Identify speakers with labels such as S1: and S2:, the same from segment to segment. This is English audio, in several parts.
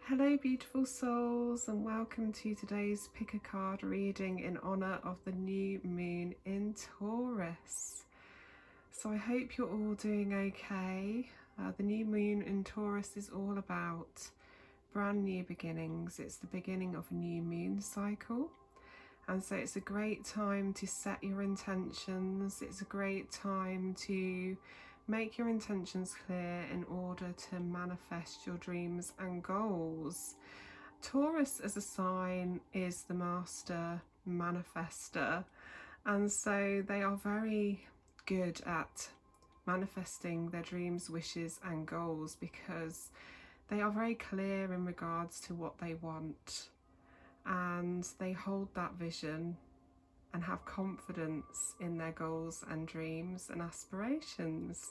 S1: Hello beautiful souls, and welcome to today's pick a card reading in honour of the new moon in Taurus. So I hope you're all doing okay. The new moon in Taurus is all about brand new beginnings. It's the beginning of a new moon cycle, and so it's a great time to set your intentions. It's a great time to make your intentions clear in order to manifest your dreams and goals. Taurus as a sign is the master manifester, and so they are very good at manifesting their dreams, wishes and goals because they are very clear in regards to what they want, and they hold that vision and have confidence in their goals and dreams and aspirations.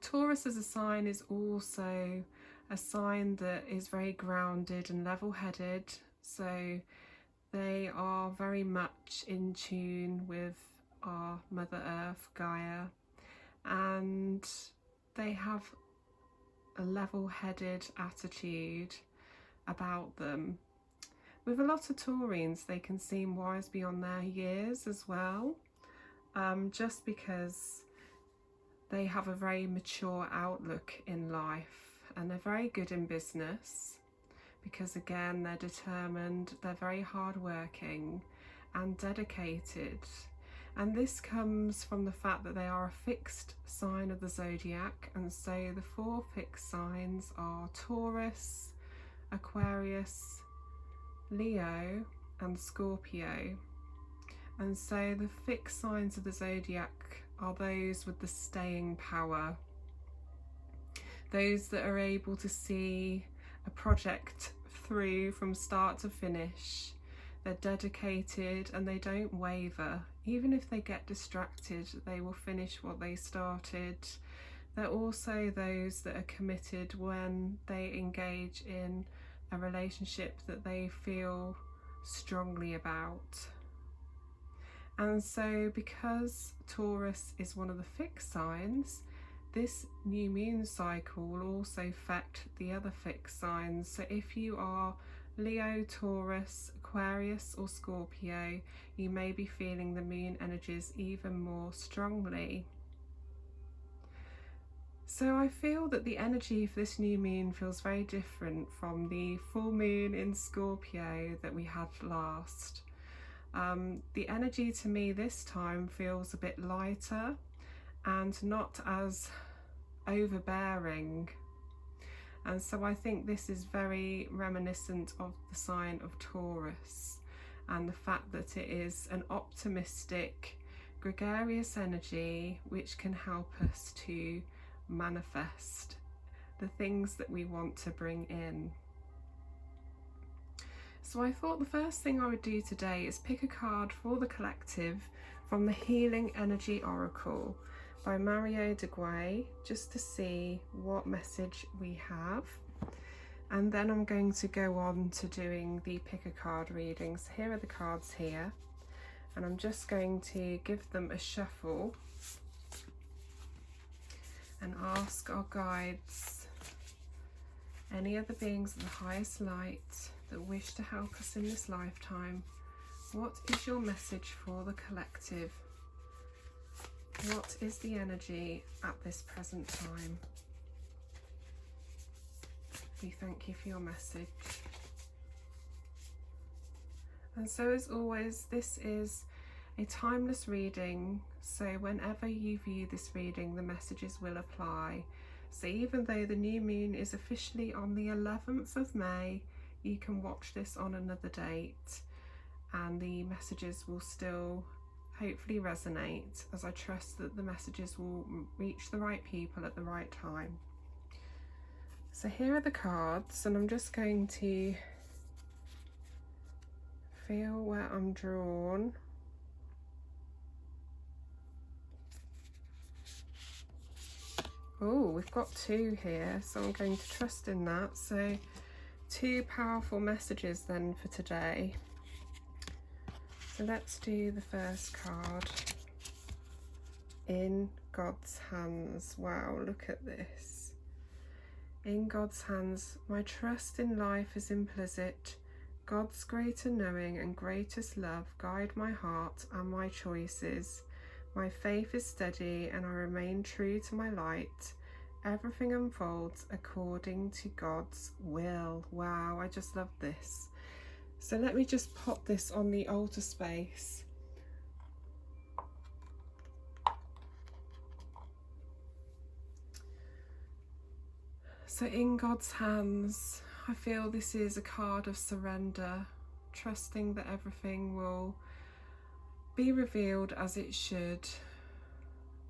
S1: Taurus as a sign is also a sign that is very grounded and level-headed, so they are very much in tune with our Mother Earth, Gaia, and they have a level-headed attitude about them. With a lot of Taurines, they can seem wise beyond their years as well, just because they have a very mature outlook in life, and they're very good in business because, again, they're determined, they're very hardworking and dedicated. And this comes from the fact that they are a fixed sign of the zodiac, and so the 4 fixed signs are Taurus, Aquarius, Leo and Scorpio. And so the fixed signs of the zodiac are those with the staying power, those that are able to see a project through from start to finish. They're dedicated and they don't waver. Even if they get distracted, they will finish what they started. They're also those that are committed when they engage in a relationship that they feel strongly about. And so because Taurus is one of the fixed signs, this new moon cycle will also affect the other fixed signs. So if you are Leo, Taurus, Aquarius or Scorpio, you may be feeling the moon energies even more strongly. So I feel that the energy for this new moon feels very different from the full moon in Scorpio that we had last. The energy to me this time feels a bit lighter and not as overbearing. And so I think this is very reminiscent of the sign of Taurus and the fact that it is an optimistic, gregarious energy which can help us to manifest the things that we want to bring in. So I thought the first thing I would do today is pick a card for the collective from the Healing Energy Oracle by Mario de Guay, just to see what message we have. And then I'm going to go on to doing the pick a card readings. Here are the cards here, and I'm just going to give them a shuffle and ask our guides, any other beings of the highest light that wish to help us in this lifetime, what is your message for the collective? What is the energy at this present time? We thank you for your message. And so as always, this is a timeless reading, so whenever you view this reading, the messages will apply. So even though the new moon is officially on the 11th of May, you can watch this on another date and the messages will still hopefully resonate, as I trust that the messages will reach the right people at the right time. So here are the cards, and I'm just going to feel where I'm drawn. Oh, we've got 2 here, so I'm going to trust in that. So 2 powerful messages then for today. So let's do the first card. In God's hands. Wow, look at this. In God's hands, my trust in life is implicit. God's greater knowing and greatest love guide my heart and my choices. My faith is steady and I remain true to my light. Everything unfolds according to God's will. Wow, I just love this. So let me just pop this on the altar space. So in God's hands, I feel this is a card of surrender, trusting that everything will be revealed as it should,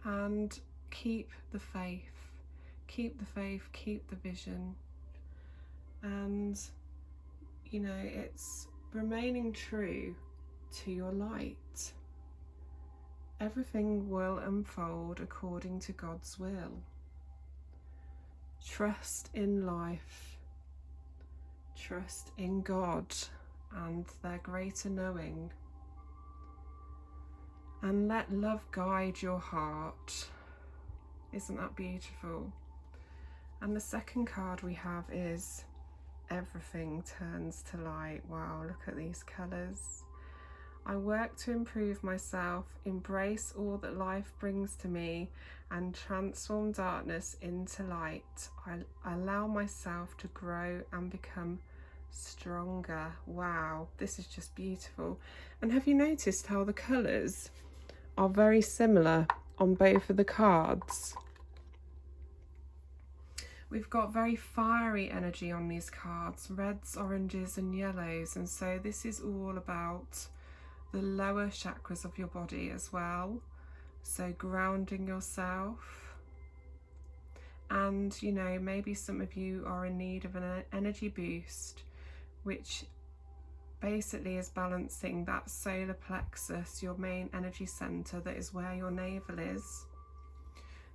S1: and keep the faith, keep the faith, keep the vision. And, you know, it's remaining true to your light. Everything will unfold according to God's will. Trust in life, trust in God and their greater knowing, and let love guide your heart. Isn't that beautiful? And the second card we have is everything turns to light. Wow, look at these colours. I work to improve myself, embrace all that life brings to me, and transform darkness into light. I allow myself to grow and become stronger. Wow, this is just beautiful. And have you noticed how the colours are very similar on both of the cards? We've got very fiery energy on these cards, reds, oranges and yellows, and so this is all about the lower chakras of your body as well. So grounding yourself, and you know, maybe some of you are in need of an energy boost, which basically is balancing that solar plexus, your main energy center, that is where your navel is,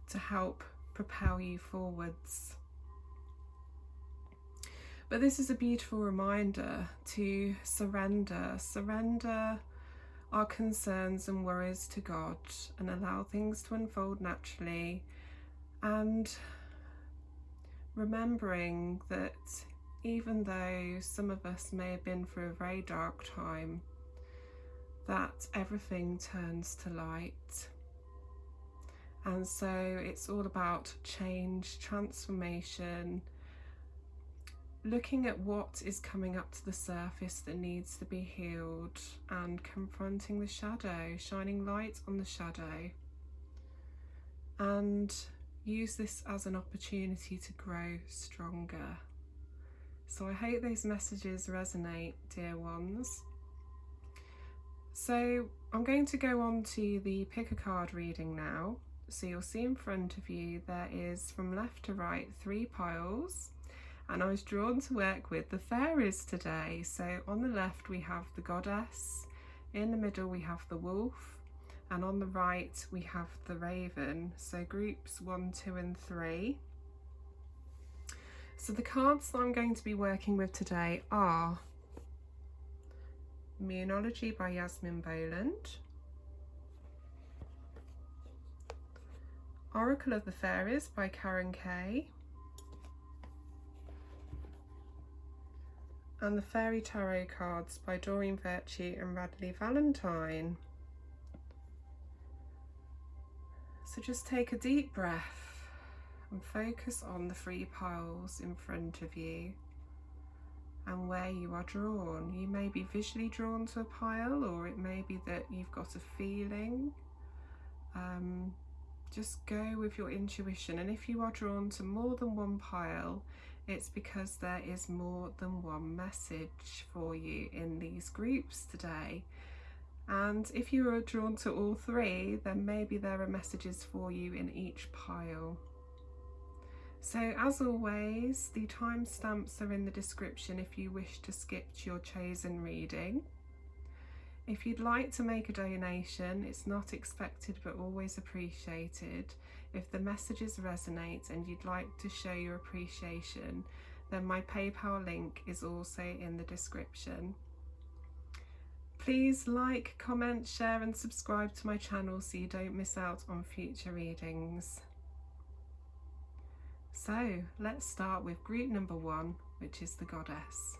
S1: to help propel you forwards. But this is a beautiful reminder to surrender our concerns and worries to God and allow things to unfold naturally, and remembering that even though some of us may have been through a very dark time, that everything turns to light. And so it's all about change, transformation, looking at what is coming up to the surface that needs to be healed, and confronting the shadow, shining light on the shadow, and use this as an opportunity to grow stronger. So I hope those messages resonate, dear ones. So I'm going to go on to the pick a card reading now. So you'll see in front of you there is, from left to right, 3 piles. And I was drawn to work with the fairies today. So on the left we have the goddess, in the middle we have the wolf, and on the right we have the raven. So groups 1, 2 and 3. So the cards that I'm going to be working with today are Moonology by Yasmin Boland, Oracle of the Fairies by Karen Kay, and the Fairy Tarot cards by Doreen Virtue and Radley Valentine. So just take a deep breath and focus on the 3 piles in front of you and where you are drawn. You may be visually drawn to a pile, or it may be that you've got a feeling. Just go with your intuition, and if you are drawn to more than one pile, it's because there is more than one message for you in these groups today. And if you are drawn to all 3, then maybe there are messages for you in each pile. So as always, the timestamps are in the description if you wish to skip to your chosen reading. If you'd like to make a donation, it's not expected but always appreciated. If the messages resonate and you'd like to show your appreciation, then my PayPal link is also in the description. Please like, comment, share and subscribe to my channel so you don't miss out on future readings. So So let's start with group number 1, which is the Goddess.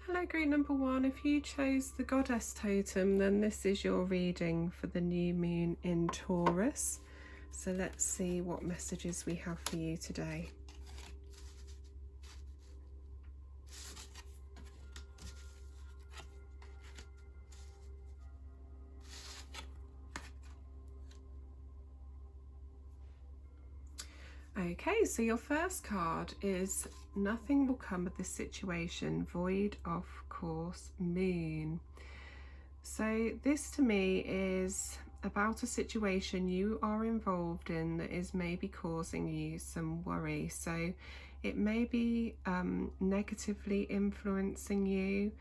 S1: Hello group number 1, if you chose the Goddess totem, then this is your reading for the new moon in Taurus. So let's see what messages we have for you today. Okay, so your first card is nothing will come of this situation, void of course, moon. So this to me is about a situation you are involved in that is maybe causing you some worry. So it may be negatively influencing you.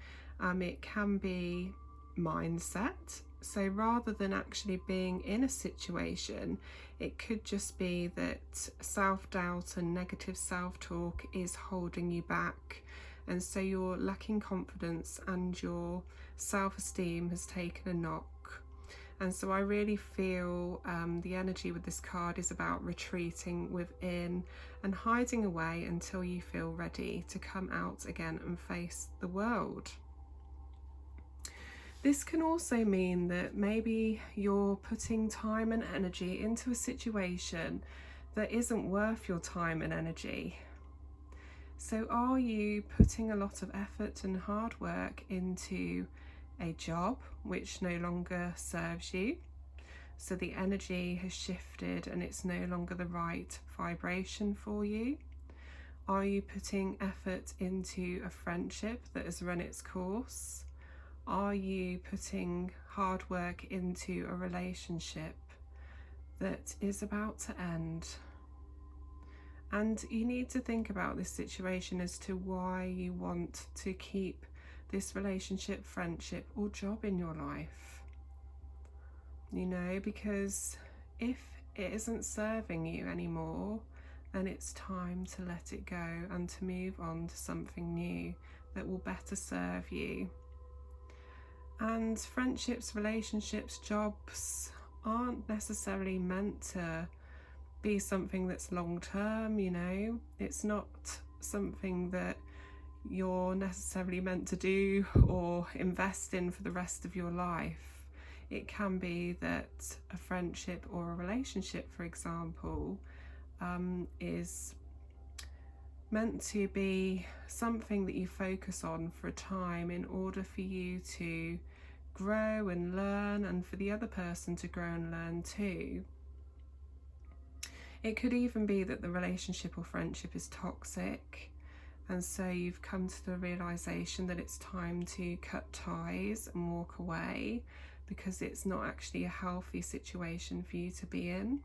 S1: It can be mindset. So rather than actually being in a situation, it could just be that self-doubt and negative self-talk is holding you back, and so you're lacking confidence and your self-esteem has taken a knock. And so I really feel the energy with this card is about retreating within and hiding away until you feel ready to come out again and face the world. This can also mean that maybe you're putting time and energy into a situation that isn't worth your time and energy. So are you putting a lot of effort and hard work into a job which no longer serves you? So the energy has shifted and it's no longer the right vibration for you. Are you putting effort into a friendship that has run its course? Are you putting hard work into a relationship that is about to end? And you need to think about this situation as to why you want to keep this relationship, friendship, or job in your life. You know, because if it isn't serving you anymore, then it's time to let it go and to move on to something new that will better serve you. And friendships, relationships, jobs aren't necessarily meant to be something that's long term, you know. It's not something that you're necessarily meant to do or invest in for the rest of your life. It can be that a friendship or a relationship, for example, is meant to be something that you focus on for a time in order for you to grow and learn, and for the other person to grow and learn too. It could even be that the relationship or friendship is toxic, and so you've come to the realization that it's time to cut ties and walk away because it's not actually a healthy situation for you to be in.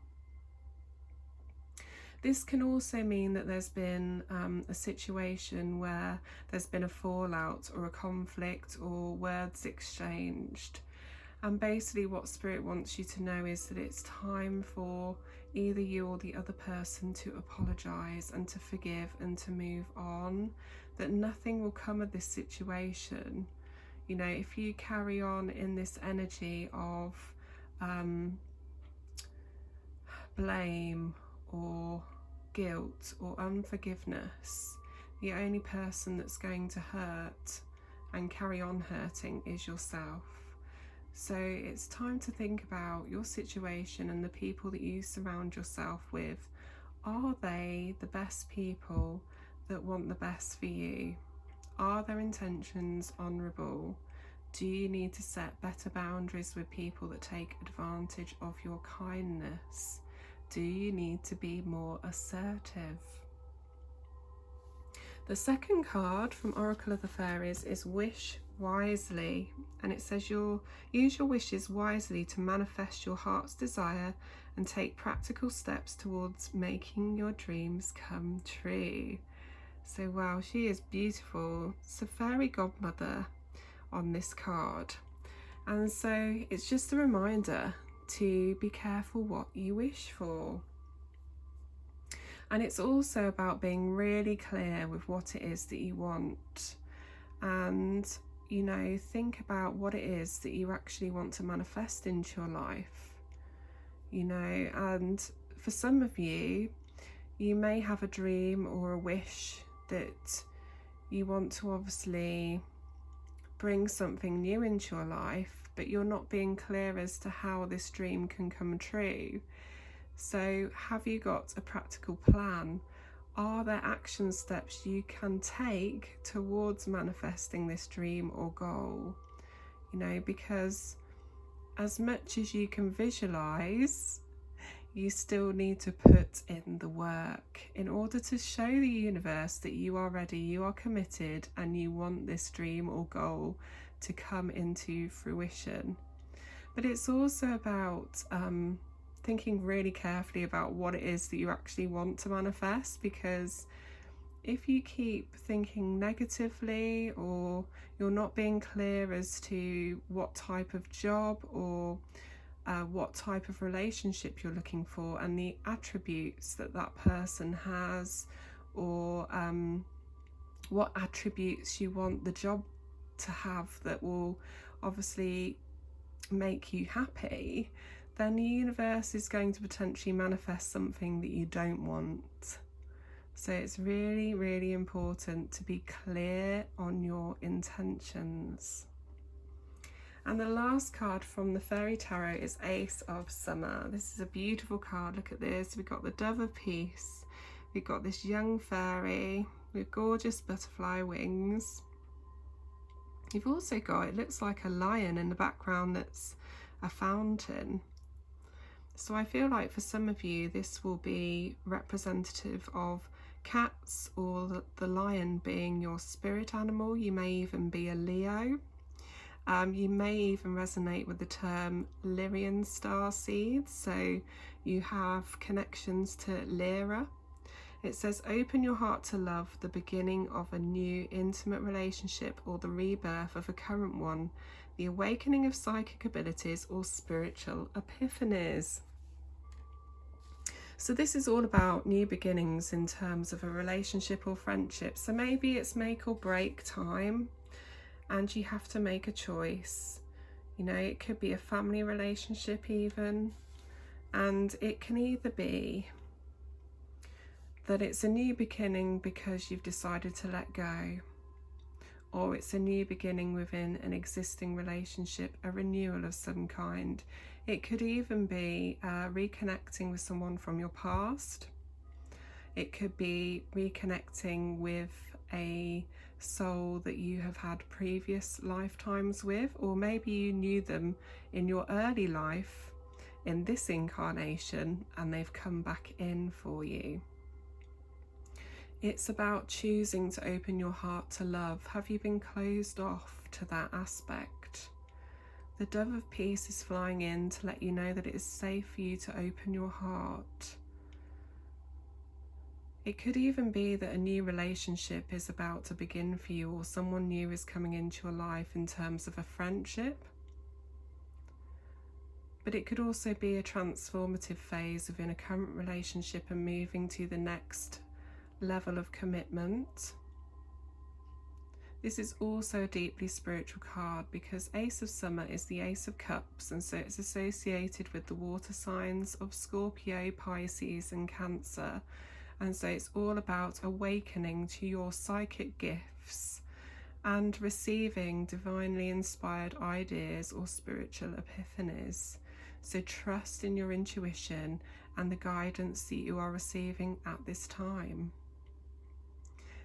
S1: This can also mean that there's been a situation where there's been a fallout or a conflict or words exchanged. And basically what Spirit wants you to know is that it's time for either you or the other person to apologise and to forgive and to move on, that nothing will come of this situation. You know, if you carry on in this energy of blame or guilt or unforgiveness, the only person that's going to hurt and carry on hurting is yourself. So it's time to think about your situation and the people that you surround yourself with. Are they the best people that want the best for you? Are their intentions honourable? Do you need to set better boundaries with people that take advantage of your kindness? Do you need to be more assertive? The second card from Oracle of the Fairies is Wish Wisely, and it says use your wishes wisely to manifest your heart's desire and take practical steps towards making your dreams come true. So wow, she is beautiful. It's a fairy godmother on this card, and so it's just a reminder to be careful what you wish for. And it's also about being really clear with what it is that you want, and you know, think about what it is that you actually want to manifest into your life, you know. And for some of you, you may have a dream or a wish that you want to obviously bring something new into your life, but you're not being clear as to how this dream can come true. So have you got a practical plan? Are there action steps you can take towards manifesting this dream or goal? You know, because as much as you can visualize, you still need to put in the work in order to show the universe that you are ready, you are committed, and you want this dream or goal to come into fruition. But it's also about thinking really carefully about what it is that you actually want to manifest, because if you keep thinking negatively, or you're not being clear as to what type of job or what type of relationship you're looking for and the attributes that that person has, or what attributes you want the job to have that will obviously make you happy, then the universe is going to potentially manifest something that you don't want. So it's really, really important to be clear on your intentions. And the last card from the Fairy Tarot is Ace of Summer. This is a beautiful card. Look at this. We've got the Dove of Peace. We've got this young fairy with gorgeous butterfly wings. You've also got, it looks like a lion in the background that's a fountain. So I feel like for some of you, this will be representative of cats, or the lion being your spirit animal. You may even be a Leo. You may even resonate with the term Lyrian star seeds, so you have connections to Lyra. It says, open your heart to love, the beginning of a new intimate relationship or the rebirth of a current one, the awakening of psychic abilities or spiritual epiphanies. So this is all about new beginnings in terms of a relationship or friendship. So maybe it's make or break time, and you have to make a choice. You know, it could be a family relationship even, and it can either be that it's a new beginning because you've decided to let go, or it's a new beginning within an existing relationship, a renewal of some kind. It could even be reconnecting with someone from your past. It could be reconnecting with a soul that you have had previous lifetimes with, or maybe you knew them in your early life in this incarnation and they've come back in for you. It's about choosing to open your heart to love. Have you been closed off to that aspect? The Dove of Peace is flying in to let you know that it is safe for you to open your heart. It could even be that a new relationship is about to begin for you, or someone new is coming into your life in terms of a friendship. But it could also be a transformative phase within a current relationship and moving to the next level of commitment. This is also a deeply spiritual card because Ace of Summer is the Ace of Cups, and so it's associated with the water signs of Scorpio, Pisces and Cancer. And so it's all about awakening to your psychic gifts and receiving divinely inspired ideas or spiritual epiphanies. So trust in your intuition and the guidance that you are receiving at this time.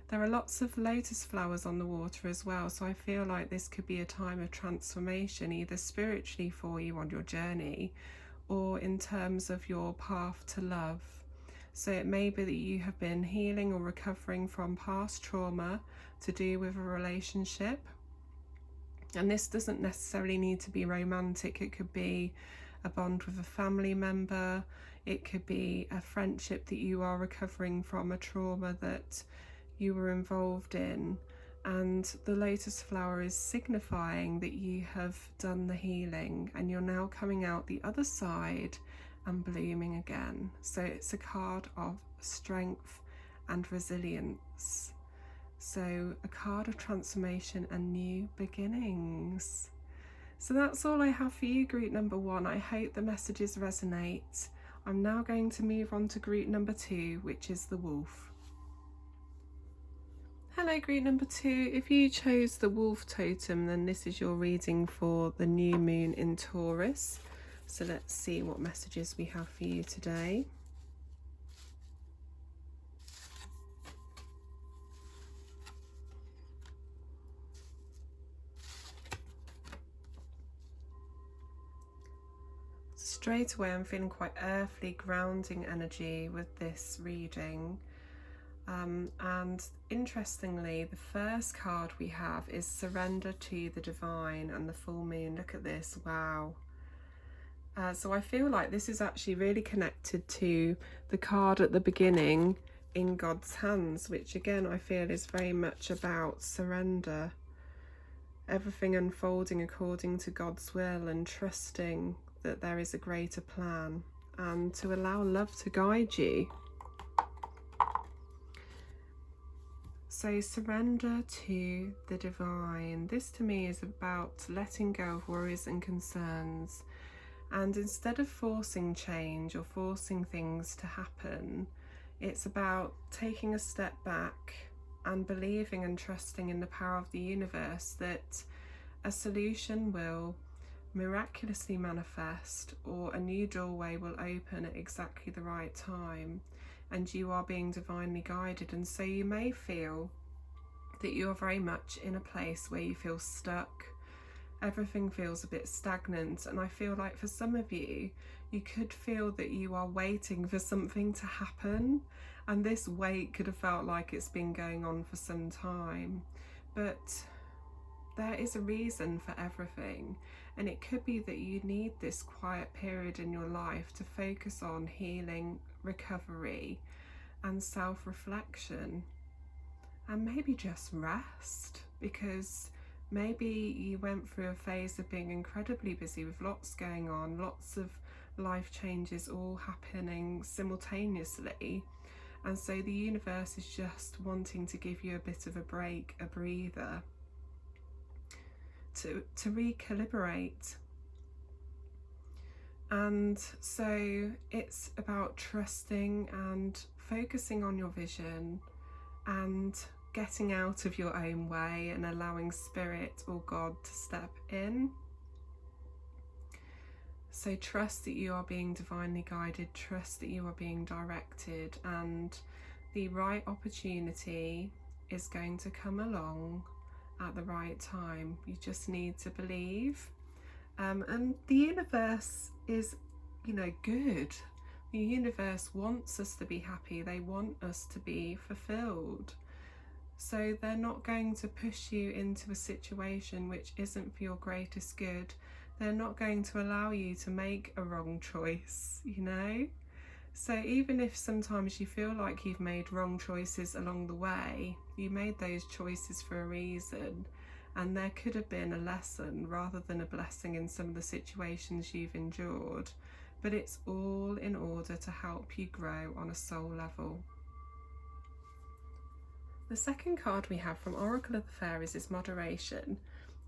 S1: There are lots of lotus flowers on the water as well, so I feel like this could be a time of transformation, either spiritually for you on your journey or in terms of your path to love. So it may be that you have been healing or recovering from past trauma to do with a relationship. And this doesn't necessarily need to be romantic. It could be a bond with a family member. It could be a friendship that you are recovering from a trauma that you were involved in. And the lotus flower is signifying that you have done the healing and you're now coming out the other side and blooming again. So it's a card of strength and resilience. So a card of transformation and new beginnings. So that's all I have for you, group number one. I hope the messages resonate. I'm now going to move on to group number 2, which is the wolf. Hello group number 2, if you chose the wolf totem, then this is your reading for the new moon in Taurus. So let's see what messages we have for you today. Straight away I'm feeling quite earthly, grounding energy with this reading. And interestingly, the first card we have is Surrender to the Divine and the full moon. Look at this, wow. So I feel like this is actually really connected to the card at the beginning, In God's Hands, which again I feel is very much about surrender. Everything unfolding according to God's will and trusting that there is a greater plan and to allow love to guide you. So surrender to the divine. This to me is about letting go of worries and concerns, and instead of forcing change or forcing things to happen, it's about taking a step back and believing and trusting in the power of the universe that a solution will miraculously manifest, or a new doorway will open at exactly the right time, and you are being divinely guided. And so you may feel that you're very much in a place where you feel stuck, everything feels a bit stagnant, and I feel like for some of you, you could feel that you are waiting for something to happen, and this wait could have felt like it's been going on for some time, but there is a reason for everything, and it could be that you need this quiet period in your life to focus on healing, recovery and self-reflection, and maybe just rest, because maybe you went through a phase of being incredibly busy with lots going on, lots of life changes all happening simultaneously, and so the universe is just wanting to give you a bit of a break, a breather, to recalibrate. And so it's about trusting and focusing on your vision and getting out of your own way and allowing Spirit or God to step in. So trust that you are being divinely guided, trust that you are being directed, and the right opportunity is going to come along at the right time. You just need to believe, and the universe is, good. The universe wants us to be happy, they want us to be fulfilled, so they're not going to push you into a situation which isn't for your greatest good. They're not going to allow you to make a wrong choice, So even if sometimes you feel like you've made wrong choices along the way, you made those choices for a reason, and there could have been a lesson rather than a blessing in some of the situations you've endured, but it's all in order to help you grow on a soul level. The second card we have from Oracle of the Fairies is Moderation,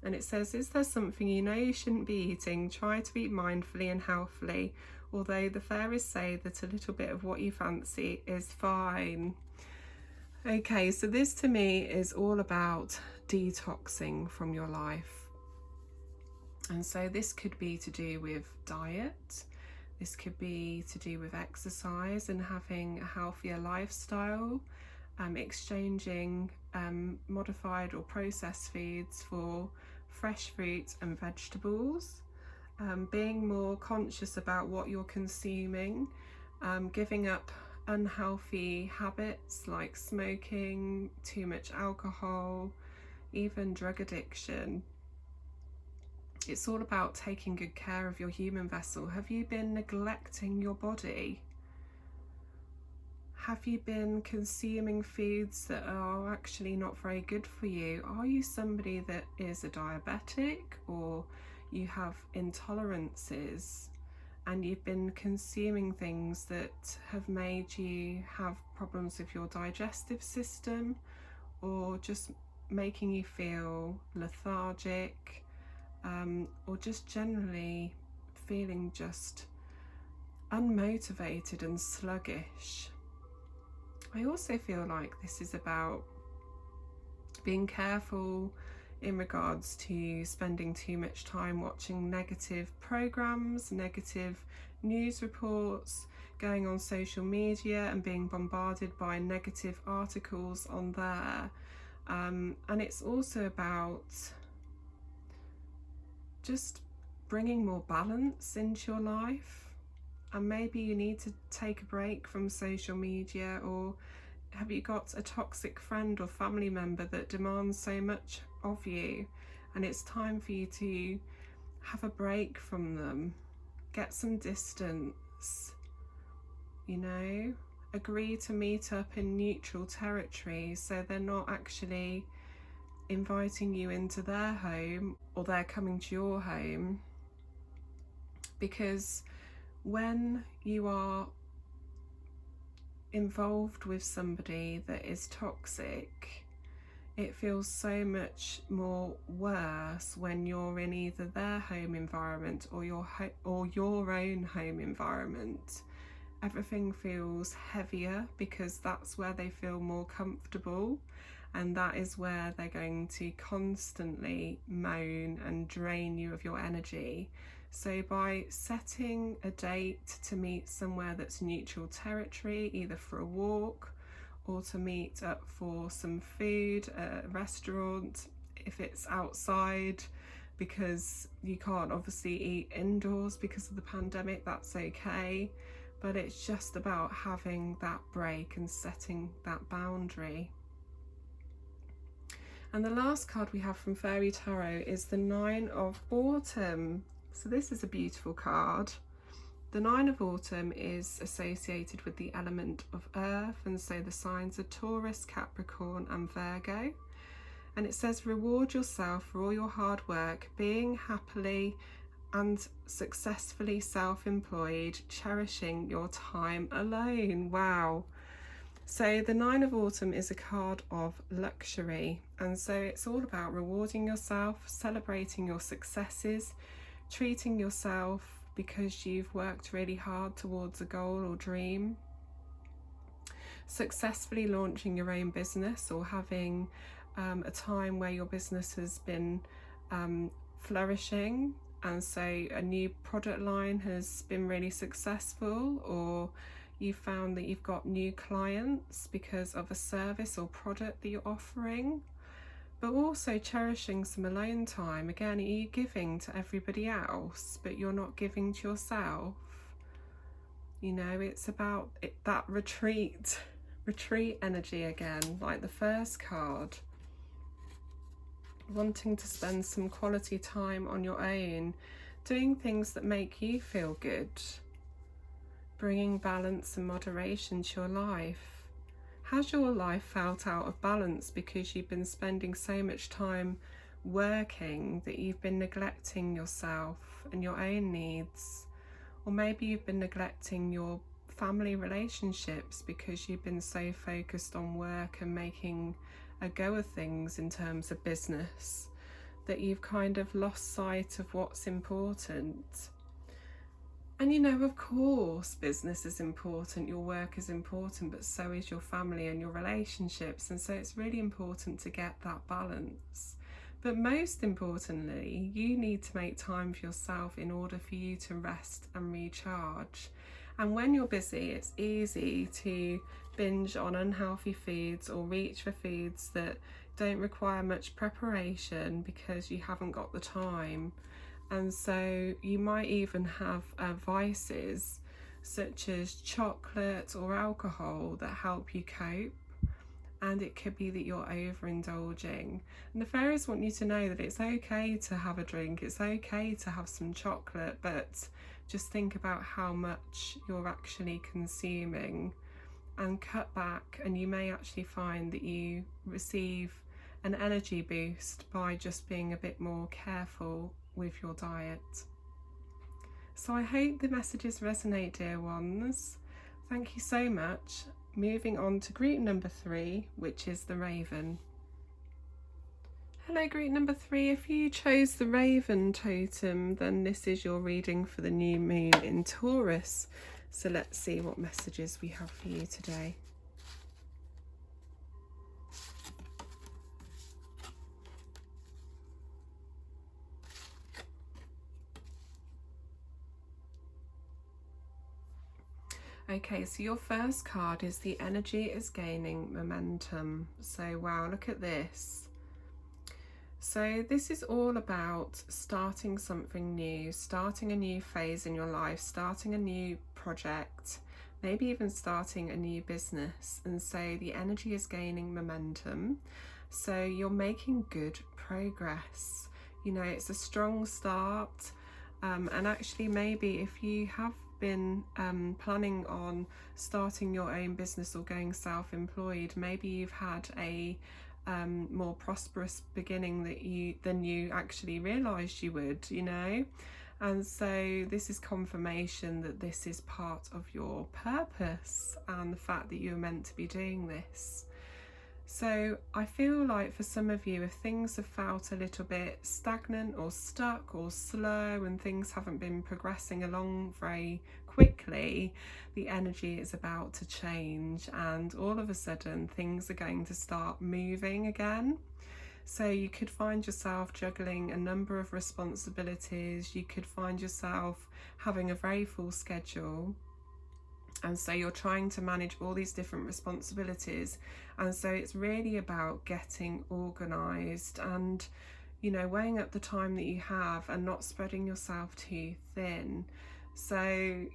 S1: and it says, is there something you know you shouldn't be eating? Try to eat mindfully and healthily, although the fairies say that a little bit of what you fancy is fine. Okay, so this to me is all about detoxing from your life. And so this could be to do with diet, this could be to do with exercise and having a healthier lifestyle, exchanging modified or processed foods for fresh fruits and vegetables, being more conscious about what you're consuming, giving up unhealthy habits like smoking, too much alcohol, even drug addiction. It's all about taking good care of your human vessel. Have you been neglecting your body? Have you been consuming foods that are actually not very good for you? Are you somebody that is a diabetic, or you have intolerances and you've been consuming things that have made you have problems with your digestive system, or just making you feel lethargic, or just generally feeling just unmotivated and sluggish. I also feel like this is about being careful in regards to spending too much time watching negative programs, negative news reports, going on social media and being bombarded by negative articles on there. And it's also about just bringing more balance into your life. And maybe you need to take a break from social media, or have you got a toxic friend or family member that demands so much of you and it's time for you to have a break from them, get some distance, you know, agree to meet up in neutral territory so they're not actually inviting you into their home or they're coming to your home. Because when you are involved with somebody that is toxic, it feels so much more worse when you're in either their home environment or your own home environment. Everything feels heavier because that's where they feel more comfortable, and that is where they're going to constantly moan and drain you of your energy. So by setting a date to meet somewhere that's neutral territory, either for a walk or to meet up for some food at a restaurant, if it's outside, because you can't obviously eat indoors because of the pandemic, that's okay. But it's just about having that break and setting that boundary. And the last card we have from Fairy Tarot is the Nine of Autumn. So this is a beautiful card. The Nine of Autumn is associated with the element of earth, and so the signs are Taurus, Capricorn and Virgo. And it says, reward yourself for all your hard work, being happily and successfully self-employed, cherishing your time alone. Wow. So the Nine of Autumn is a card of luxury, and so it's all about rewarding yourself, celebrating your successes, treating yourself because you've worked really hard towards a goal or dream, successfully launching your own business or having a time where your business has been flourishing, and so a new product line has been really successful, or you found that you've got new clients because of a service or product that you're offering. But also cherishing some alone time. Again, are you giving to everybody else but you're not giving to yourself? You know, it's about that retreat energy again, like the first card. Wanting to spend some quality time on your own, doing things that make you feel good, bringing balance and moderation to your life. Has your life felt out of balance because you've been spending so much time working that you've been neglecting yourself and your own needs? Or maybe you've been neglecting your family relationships because you've been so focused on work and making a go of things in terms of business that you've kind of lost sight of what's important. And you know, of course, business is important, your work is important, but so is your family and your relationships. And so it's really important to get that balance. But most importantly, you need to make time for yourself in order for you to rest and recharge. And when you're busy, it's easy to binge on unhealthy foods or reach for foods that don't require much preparation because you haven't got the time. And so you might even have vices such as chocolate or alcohol that help you cope, and it could be that you're overindulging. And the fairies want you to know that it's okay to have a drink, it's okay to have some chocolate, but just think about how much you're actually consuming and cut back, and you may actually find that you receive an energy boost by just being a bit more careful with your diet. So I hope the messages resonate, dear ones. Thank you so much. Moving on to group number 3, which is the Raven. Hello group number 3, if you chose the Raven totem, then this is your reading for the new moon in Taurus. So let's see what messages we have for you today. Okay, so your first card is the energy is gaining momentum. So wow, look at this. So this is all about starting something new, starting a new phase in your life, starting a new project, maybe even starting a new business. And so the energy is gaining momentum. So you're making good progress. You know, it's a strong start. And actually, maybe if you have been planning on starting your own business or going self-employed, maybe you've had a more prosperous beginning than you actually realised you would, you know. And so this is confirmation that this is part of your purpose and the fact that you're meant to be doing this. So I feel like for some of you, if things have felt a little bit stagnant or stuck or slow and things haven't been progressing along very quickly, the energy is about to change, and all of a sudden things are going to start moving again. So you could find yourself juggling a number of responsibilities. You could find yourself having a very full schedule. And so you're trying to manage all these different responsibilities. And so it's really about getting organised and, you know, weighing up the time that you have and not spreading yourself too thin. So,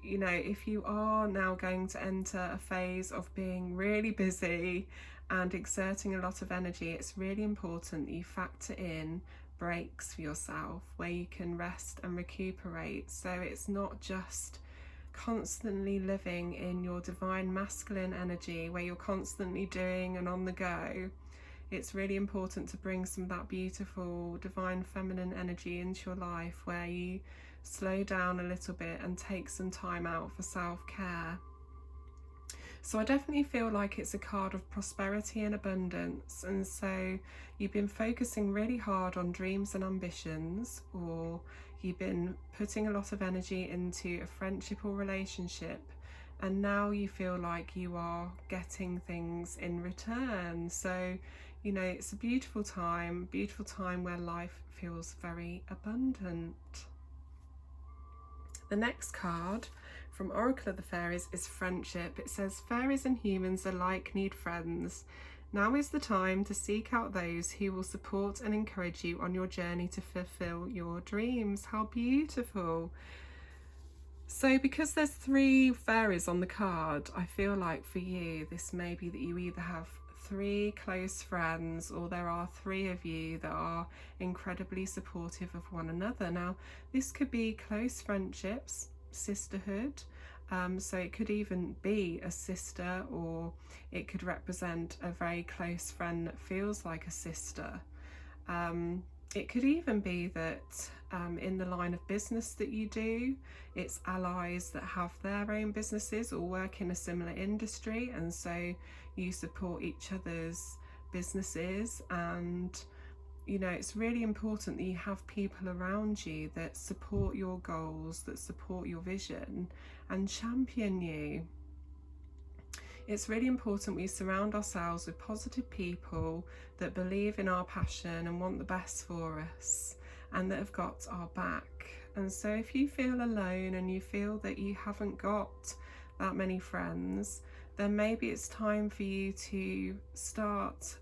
S1: you know, if you are now going to enter a phase of being really busy and exerting a lot of energy, it's really important that you factor in breaks for yourself where you can rest and recuperate. So it's not just constantly living in your divine masculine energy where you're constantly doing and on the go. It's really important to bring some of that beautiful divine feminine energy into your life where you slow down a little bit and take some time out for self-care. So I definitely feel like it's a card of prosperity and abundance, and so you've been focusing really hard on dreams and ambitions, or you've been putting a lot of energy into a friendship or relationship, and now you feel like you are getting things in return. So, you know, it's a beautiful time where life feels very abundant. The next card from Oracle of the Fairies is friendship. It says, fairies and humans alike need friends. Now is the time to seek out those who will support and encourage you on your journey to fulfill your dreams. How beautiful. So because there's 3 fairies on the card, I feel like for you, this may be that you either have 3 close friends or there are 3 of you that are incredibly supportive of one another. Now, this could be close friendships, sisterhood, so it could even be a sister, or it could represent a very close friend that feels like a sister. It could even be that in the line of business that you do, it's allies that have their own businesses or work in a similar industry, and so you support each other's businesses. And you know, it's really important that you have people around you that support your goals, that support your vision and champion you. It's really important we surround ourselves with positive people that believe in our passion and want the best for us and that have got our back. And so if you feel alone and you feel that you haven't got that many friends, then maybe it's time for you to start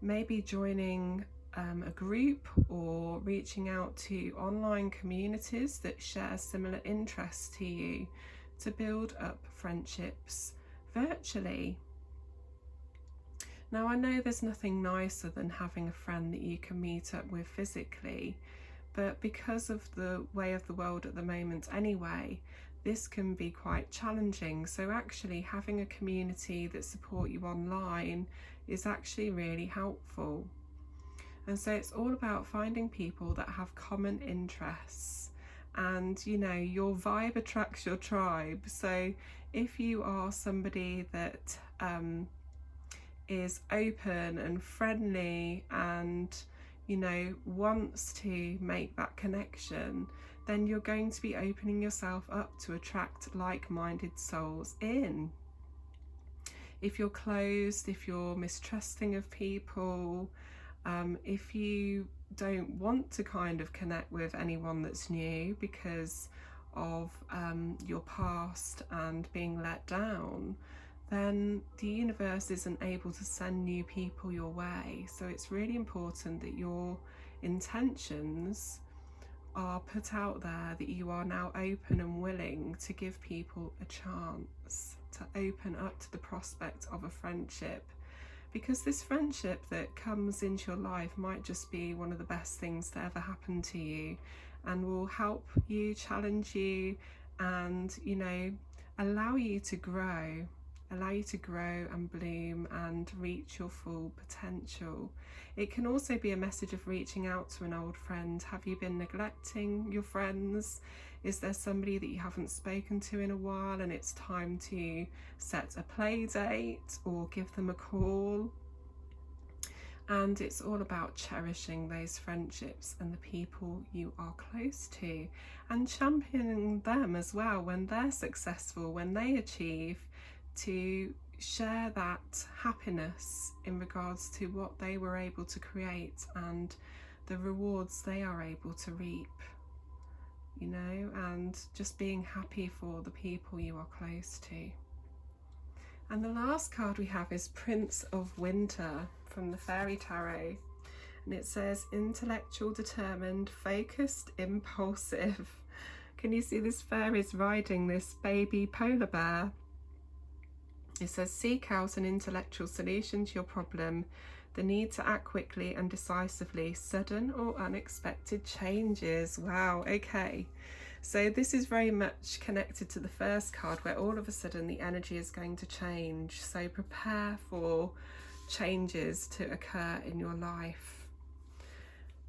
S1: maybe joining a group or reaching out to online communities that share similar interests to you to build up friendships virtually. Now, I know there's nothing nicer than having a friend that you can meet up with physically, but because of the way of the world at the moment anyway, this can be quite challenging. So actually having a community that support you online is actually really helpful. And so it's all about finding people that have common interests, and you know, your vibe attracts your tribe. So if you are somebody that is open and friendly and, you know, wants to make that connection, then you're going to be opening yourself up to attract like-minded souls in. If you're closed, if you're mistrusting of people, if you don't want to kind of connect with anyone that's new because of your past and being let down, then the universe isn't able to send new people your way. So it's really important that your intentions are put out there, that you are now open and willing to give people a chance to open up to the prospect of a friendship, because this friendship that comes into your life might just be one of the best things that ever happened to you, and will help you, challenge you, and, you know, allow you to grow and bloom and reach your full potential. It can also be a message of reaching out to an old friend. Have you been neglecting your friends? Is there somebody that you haven't spoken to in a while and it's time to set a play date or give them a call? And it's all about cherishing those friendships and the people you are close to, and championing them as well when they're successful, when they achieve, to share that happiness in regards to what they were able to create and the rewards they are able to reap, you know, and just being happy for the people you are close to. And the last card we have is Prince of Winter from the Fairy Tarot, and it says intellectual, determined, focused, impulsive. Can you see this fairy's riding this baby polar bear? It says seek out an intellectual solution to your problem, the need to act quickly and decisively, sudden or unexpected changes. Wow, okay. So this is very much connected to the first card, where all of a sudden the energy is going to change. So prepare for changes to occur in your life.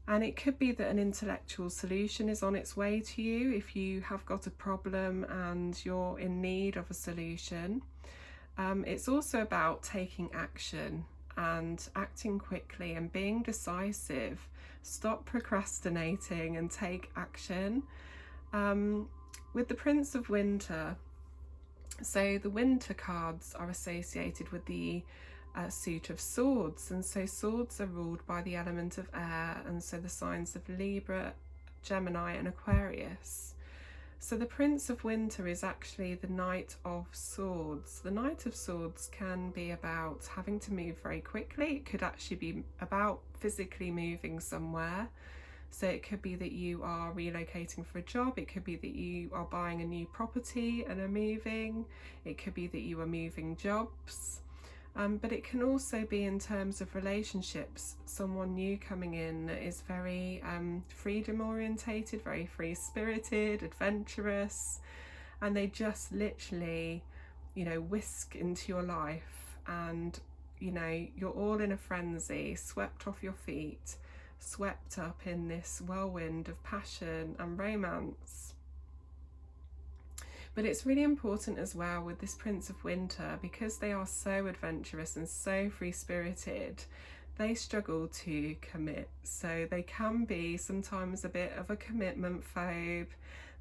S1: And it could be that an intellectual solution is on its way to you if you have got a problem and you're in need of a solution. It's also about taking action and acting quickly and being decisive. Stop procrastinating and take action. With the Prince of Winter, so the winter cards are associated with the suit of swords, and so swords are ruled by the element of air, and so the signs of Libra, Gemini and Aquarius. So the Prince of Winter is actually the Knight of Swords. The Knight of Swords can be about having to move very quickly. It could actually be about physically moving somewhere. So it could be that you are relocating for a job. It could be that you are buying a new property and are moving. It could be that you are moving jobs. But it can also be in terms of relationships, someone new coming in that is very freedom orientated, very free spirited, adventurous, and they just literally, you know, whisk into your life, and, you know, you're all in a frenzy, swept off your feet, swept up in this whirlwind of passion and romance. But it's really important as well with this Prince of Winter, because they are so adventurous and so free-spirited, they struggle to commit. So they can be sometimes a bit of a commitment phobe.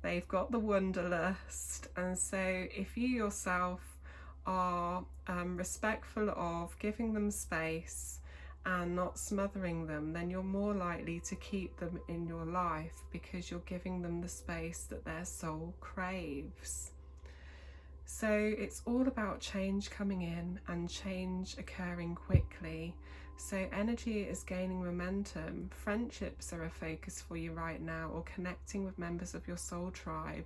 S1: They've got the wanderlust. And so if you yourself are respectful of giving them space and not smothering them, then you're more likely to keep them in your life, because you're giving them the space that their soul craves. So it's all about change coming in and change occurring quickly. So energy is gaining momentum. Friendships are a focus for you right now, or connecting with members of your soul tribe.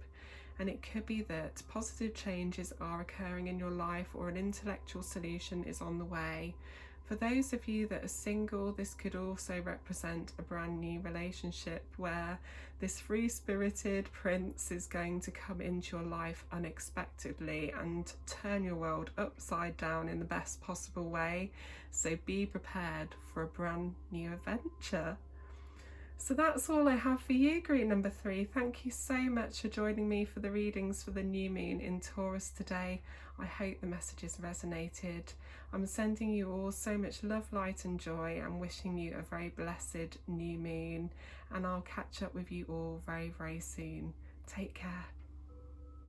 S1: And it could be that positive changes are occurring in your life, or an intellectual solution is on the way. For those of you that are single, this could also represent a brand new relationship where this free-spirited prince is going to come into your life unexpectedly and turn your world upside down in the best possible way. So be prepared for a brand new adventure. So that's all I have for you, group number 3. Thank you so much for joining me for the readings for the new moon in Taurus today. I hope the messages resonated. I'm sending you all so much love, light and joy, and wishing you a very blessed new moon. And I'll catch up with you all very, very soon. Take care.